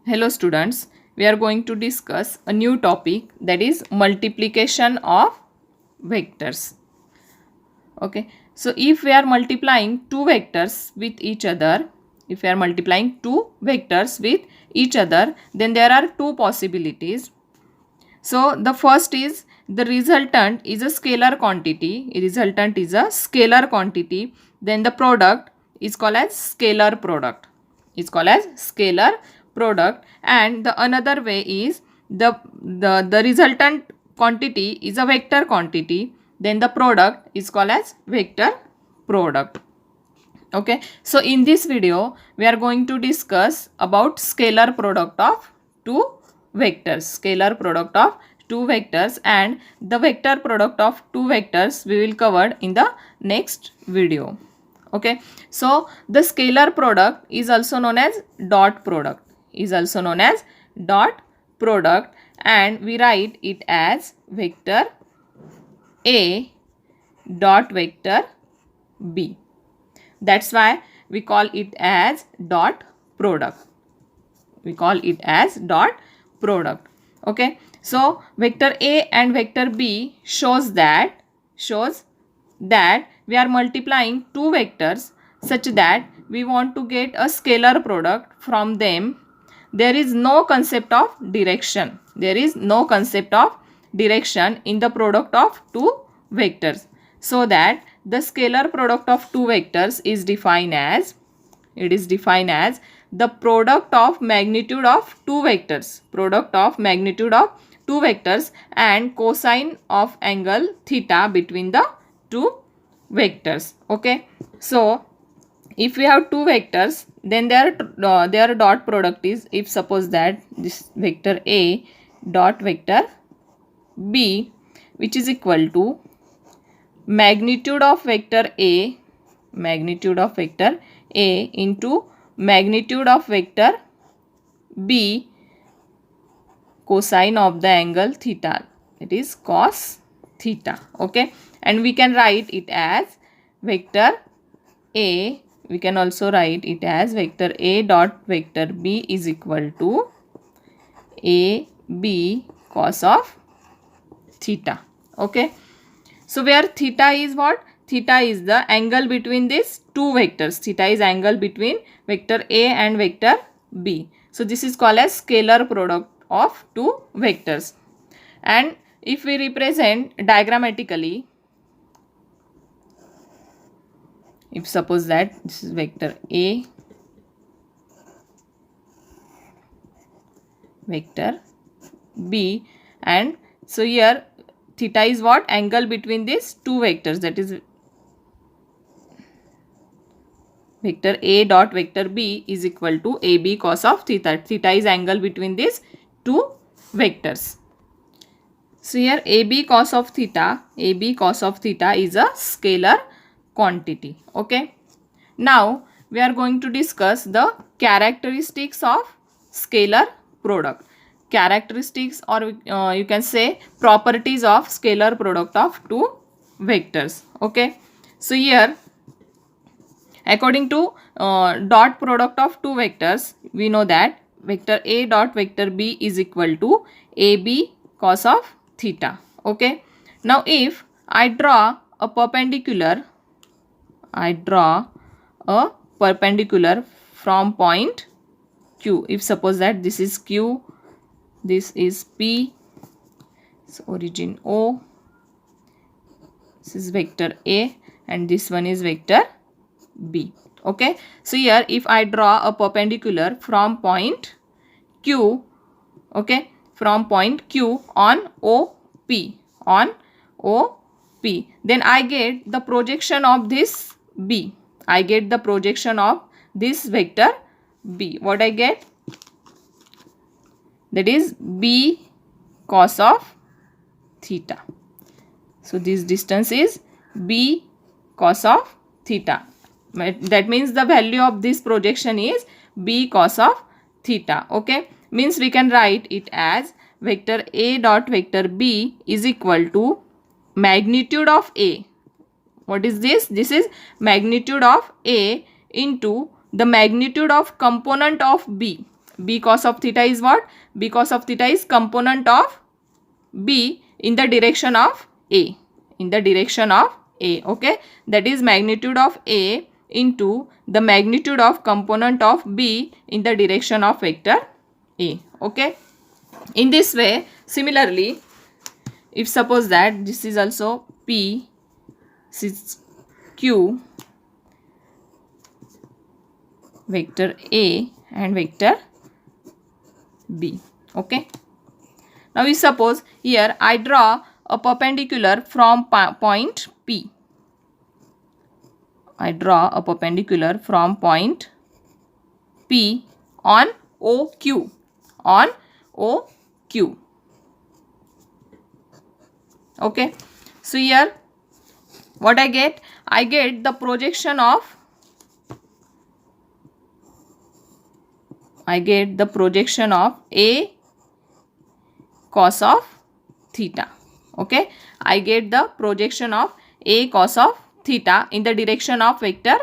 Hello students, we are going to discuss a new topic, that is multiplication of vectors. Okay, so if we are multiplying two vectors with each other, then there are two possibilities. So the first is the resultant is a scalar quantity. Then the product is called as scalar product. And the another way is the resultant quantity is a vector quantity. Then the product is called as vector product. Okay, so in this video we are going to discuss about scalar product of two vectors, and the vector product of two vectors we will cover in the next video. Okay, so the scalar product is also known as dot product, and we write it as vector A dot vector B. That's why we call it as dot product. Okay, so vector A and vector B shows that we are multiplying two vectors such that we want to get a scalar product from them. There is no concept of direction. In the product of two vectors. So that the scalar product of two vectors is defined as the product of magnitude of two vectors, and cosine of angle theta between the two vectors. Okay, so if we have two vectors, then their dot product is, if suppose that this vector A dot vector B, which is equal to magnitude of vector A into magnitude of vector B cosine of the angle theta, it is cos theta. Okay, and we can write it as vector A, we can also write it as vector A dot vector B is equal to AB cos of theta. Okay, so where theta is what? Theta is the angle between these two vectors. Theta is angle between vector A and vector B. So this is called as scalar product of two vectors. And if we represent diagrammatically, if suppose that this is vector A, vector B, and so here theta is what? Angle between these two vectors, that is vector A dot vector B is equal to AB cos of theta. Theta is angle between these two vectors. So here AB cos of theta is a scalar quantity. Okay, now we are going to discuss the characteristics of scalar product. Characteristics, or you can say properties of scalar product of two vectors. Okay, so here according to dot product of two vectors, we know that vector A dot vector B is equal to AB cos of theta. Okay, now if I draw a perpendicular from point Q, if suppose that this is Q, this is P, so origin O, this is vector A, and this one is vector B. Okay, so here if I draw a perpendicular from point Q, okay, from point Q on OP, then I get the projection of this B. Vector B. What I get? That is B cos of theta. So this distance is B cos of theta. That means the value of this projection is B cos of theta. Okay, means we can write it as vector A dot vector B is equal to magnitude of A. What is this? This is magnitude of A into the magnitude of component of B. B cos of theta is what? B cos of theta is component of B in the direction of A. In the direction of A. Okay. That is magnitude of A into the magnitude of component of B in the direction of vector A. Okay. In this way, similarly, if suppose that this is also P, this is Q, vector A and vector B. Okay. Now we suppose here I draw a perpendicular from point P. I draw a perpendicular from point P on OQ. On OQ. Okay. So here what I get? I get the projection of A cos of theta. Okay. I get the projection of A cos of theta in the direction of vector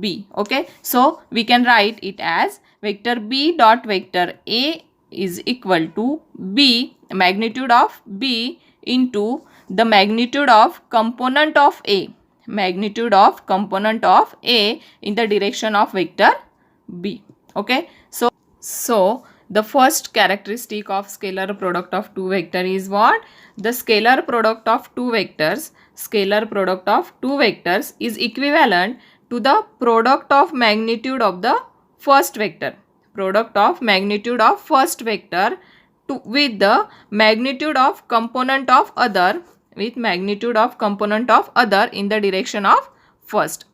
B. Okay. So we can write it as vector B dot vector A is equal to B, magnitude of B into the magnitude of component of A. Magnitude of component of A in the direction of vector B. Okay. So the first characteristic of scalar product of two vector is what? The scalar product of two vectors is equivalent to the product of magnitude of the first vector. Product of magnitude of first vector with the magnitude of component of other in the direction of first.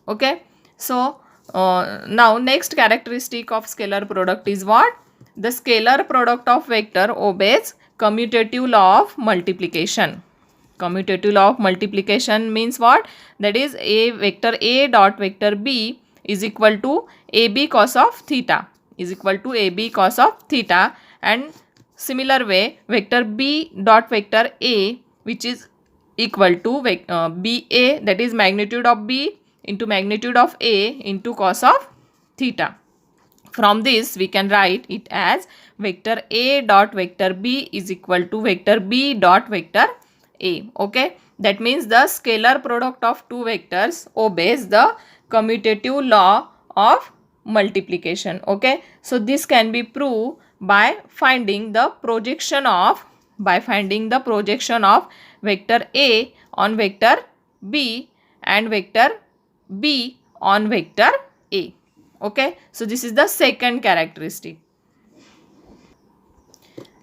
Okay. So now next characteristic of scalar product is what? The scalar product of vector obeys commutative law of multiplication. Commutative law of multiplication means what? That is vector A dot vector B is equal to AB cos of theta. And similar way vector B dot vector A, which is equal to BA, that is magnitude of B into magnitude of A into cos of theta. From this we can write it as vector A dot vector B is equal to vector B dot vector A. Okay. That means the scalar product of two vectors obeys the commutative law of multiplication. Okay. So this can be proved by finding the projection of vector A on vector B and vector B on vector A. Okay. So this is the second characteristic.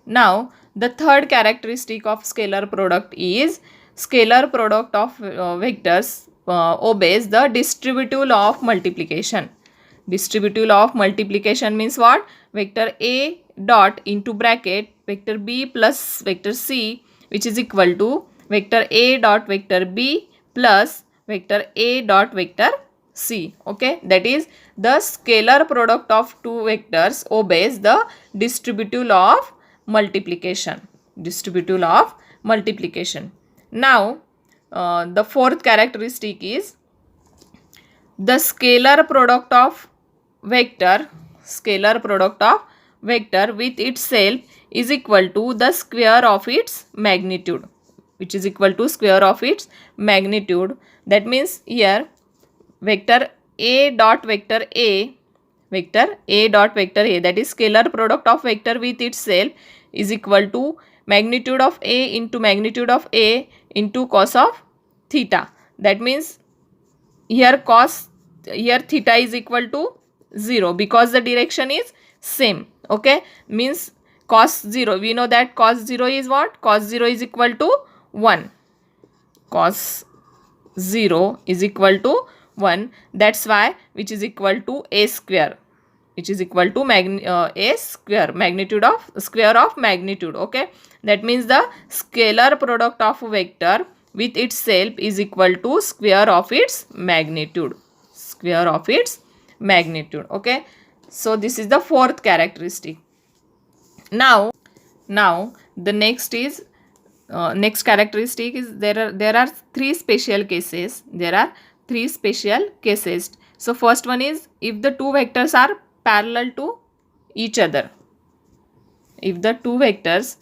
Now the third characteristic of scalar product is scalar product of vectors obeys the distributive law of multiplication. Distributive law of multiplication means what? Vector A dot into bracket vector B plus vector C, which is equal to vector A dot vector B plus vector A dot vector C. Okay. That is the scalar product of two vectors obeys the distributive law of multiplication. Now the fourth characteristic is the scalar product of vector with itself is equal to the square of its magnitude, which is equal to square of its magnitude. That means here vector A dot vector A, that is scalar product of vector with itself is equal to magnitude of A into magnitude of A into cos of theta. That means here theta is equal to 0 because the direction is same. Okay. Means cos 0. We know that cos 0 is what? Cos 0 is equal to 1. Cos 0 is equal to 1. That's why which is equal to A square. Which is equal to A square. Magnitude of square of magnitude. Okay. That means the scalar product of a vector with itself is equal to square of its magnitude. Okay. So this is the fourth characteristic. Now the next characteristic is there are three special cases. So first one is if the two vectors are parallel to each other. If the two vectors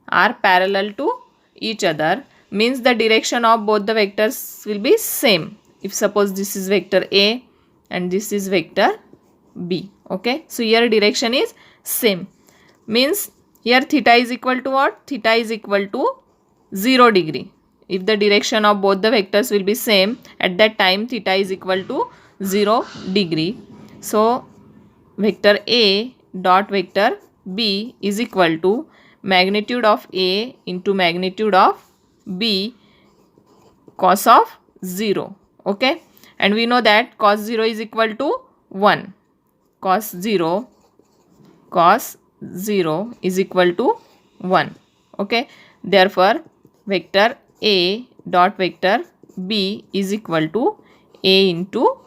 are parallel to each other, means the direction of both the vectors will be same. If suppose this is vector A and this is vector B. Okay. So here direction is same. Means here theta is equal to what? Theta is equal to 0 degree. If the direction of both the vectors will be same, at that time theta is equal to 0 degree. So vector A dot vector B is equal to magnitude of A into magnitude of B cos of 0. Okay. And we know that cos 0 is equal to 1. Cos 0 is equal to 1. Okay. Therefore, vector A dot vector B is equal to A into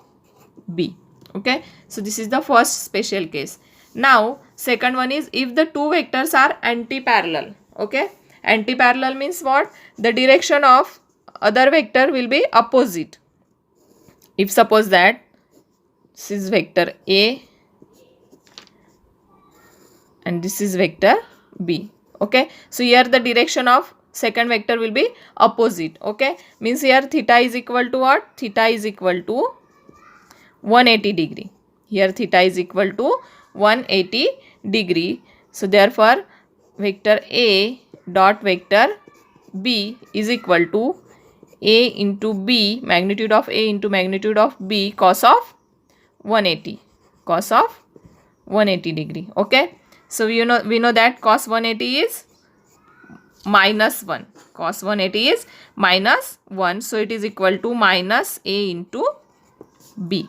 B. Okay. So this is the first special case. Now second one is if the two vectors are anti-parallel. Okay. Anti-parallel means what? The direction of other vector will be opposite. If suppose that this is vector A and this is vector B. Okay. So here the direction of second vector will be opposite. Okay. Means here theta is equal to what? Theta is equal to 180 degree. Here theta is equal to 180 degree. So therefore vector A dot vector B is equal to A into B, magnitude of A into magnitude of B cos of 180. Cos of 180 degree. Okay. So we know that cos 180 is minus 1. Cos 180 is minus 1. So it is equal to minus A into B.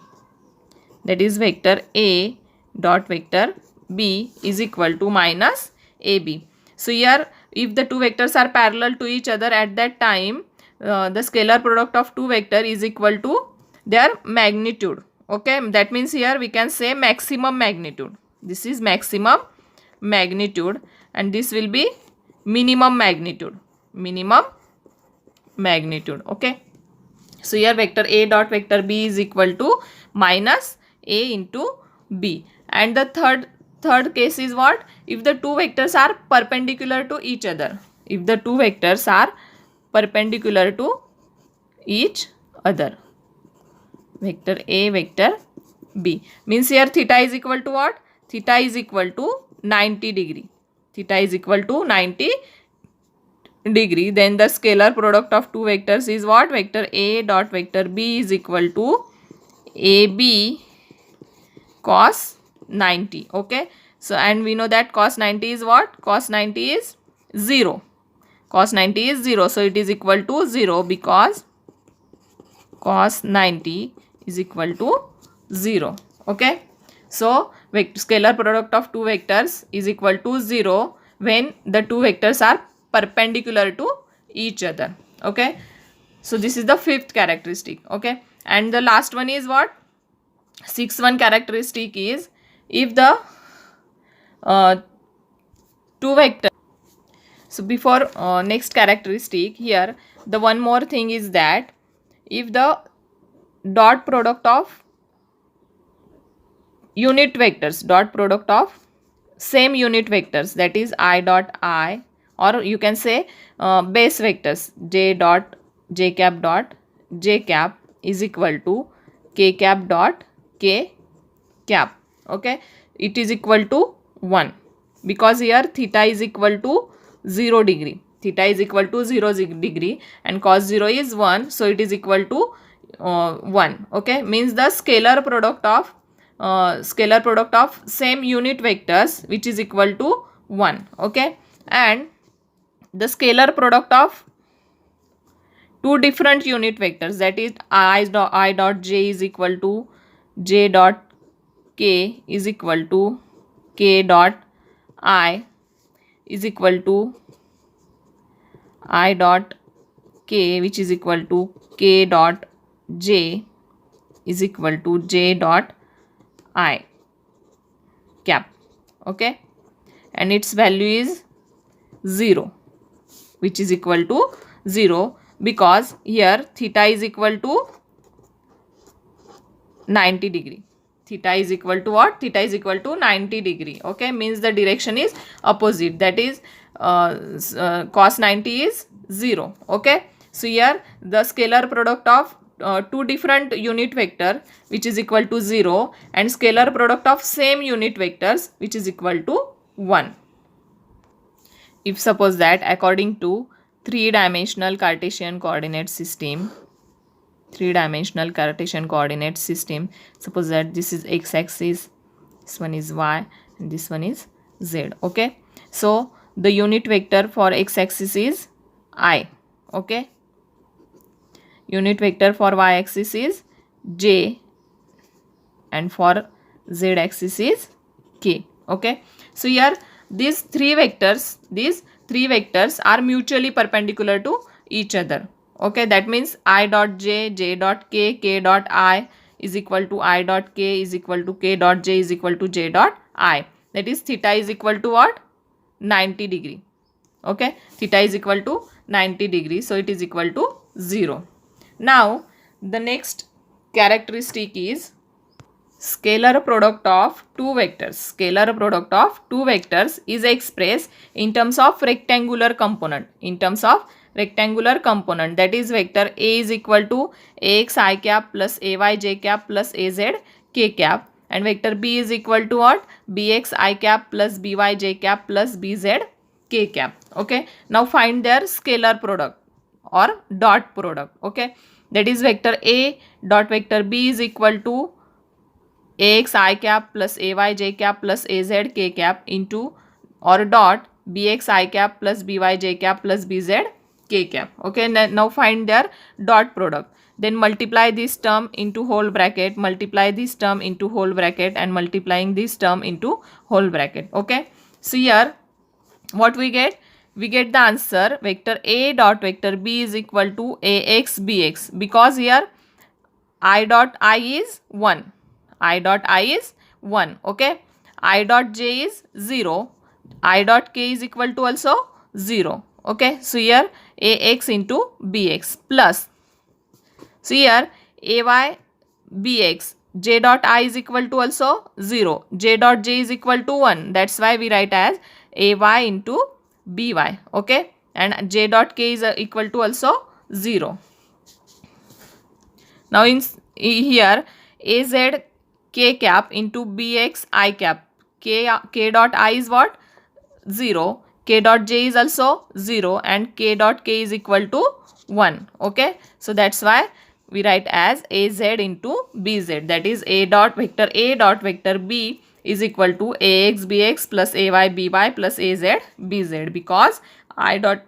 That is vector A dot vector B is equal to minus AB. So here if the two vectors are parallel to each other, at that time the scalar product of two vector is equal to their magnitude. Okay. That means here we can say maximum magnitude. This is maximum magnitude and this will be minimum magnitude. Minimum magnitude. Okay. So here vector A dot vector B is equal to minus A into B. And the third case is what? If the two vectors are perpendicular to each other. If the two vectors are perpendicular to each other. Vector A, vector B. Means here theta is equal to what? Theta is equal to 90 degree. Theta is equal to 90 degree. Then the scalar product of two vectors is what? Vector A dot vector B is equal to AB cos 90. Okay. So and we know that cos 90 is what? Cos 90 is 0. Cos 90 is 0. So it is equal to 0 because cos 90 is equal to 0. Okay. So scalar product of two vectors is equal to 0 when the two vectors are perpendicular to each other. Okay. So this is the fifth characteristic. Okay. And the last one is what? Sixth one characteristic is if the two vectors. So before next characteristic, here the one more thing is that if the dot product of unit vectors, dot product of same unit vectors, that is I dot I, or you can say base vectors j dot j cap dot j cap is equal to k cap dot k cap. Okay. It is equal to 1 because here theta is equal to 0 degree. Theta is equal to 0 degree and cos 0 is 1. So it is equal to 1. Okay. Means the scalar product of same unit vectors which is equal to 1. Okay. And the scalar product of two different unit vectors, that is I dot j is equal to j dot k is equal to k dot I is equal to I dot k, which is equal to k dot j is equal to j dot I cap. Okay. And its value is 0, which is equal to 0 because here theta is equal to 90 degree. Theta is equal to what? Theta is equal to 90 degree. Okay, means the direction is opposite. That is cos 90 is 0. Okay, so here the scalar product of two different unit vector which is equal to 0 and scalar product of same unit vectors which is equal to 1. If suppose that according to three-dimensional Cartesian coordinate system, suppose that this is x-axis, this one is y, and this one is z. Okay, so the unit vector for x-axis is I. Okay, unit vector for y-axis is j, and for z-axis is k. Okay, so here these three vectors are mutually perpendicular to each other. Okay, that means I dot j, j dot k, k dot I is equal to I dot k is equal to k dot j is equal to j dot I. That is theta is equal to what? 90 degree. Okay, theta is equal to 90 degree. So it is equal to 0. Now the next characteristic is scalar product of two vectors. Scalar product of two vectors is expressed in terms of rectangular component. That is vector A is equal to ax I cap plus ay j cap plus az k cap, and vector B is equal to what? bx I cap plus by j cap plus bz k cap. Okay, now find their scalar product or dot product. Okay, that is vector A dot vector B is equal to ax I cap plus ay j cap plus az k cap into or dot bx I cap plus by j cap plus bz k cap. Okay, now find their dot product. Then multiply this term into whole bracket, multiply this term into whole bracket, and multiplying this term into whole bracket. Okay, so here what we get? We get the answer vector A dot vector B is equal to ax bx, because here I dot I is 1. I dot I is 1. Okay, I dot j is 0. I dot k is equal to also 0. Okay, so here ax into bx plus, so here ay bx, j dot I is equal to also 0. J dot j is equal to 1. That's why we write as ay into by. Okay, and j dot k is equal to also 0. Now in here az k cap into bx I cap, k dot I is what? 0, k dot j is also 0, and k dot k is equal to 1. Okay, so that's why we write as az into bz, that is A dot vector B is equal to ax bx plus ay by plus az bz, because I dot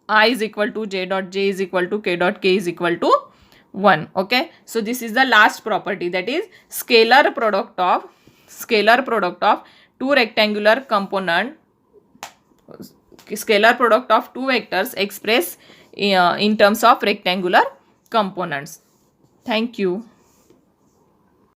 I is equal to j dot j is equal to k dot k is equal to 1. Okay, so this is the last property, that is scalar product of two rectangular component, scalar product of two vectors expressed in terms of rectangular components. Thank you.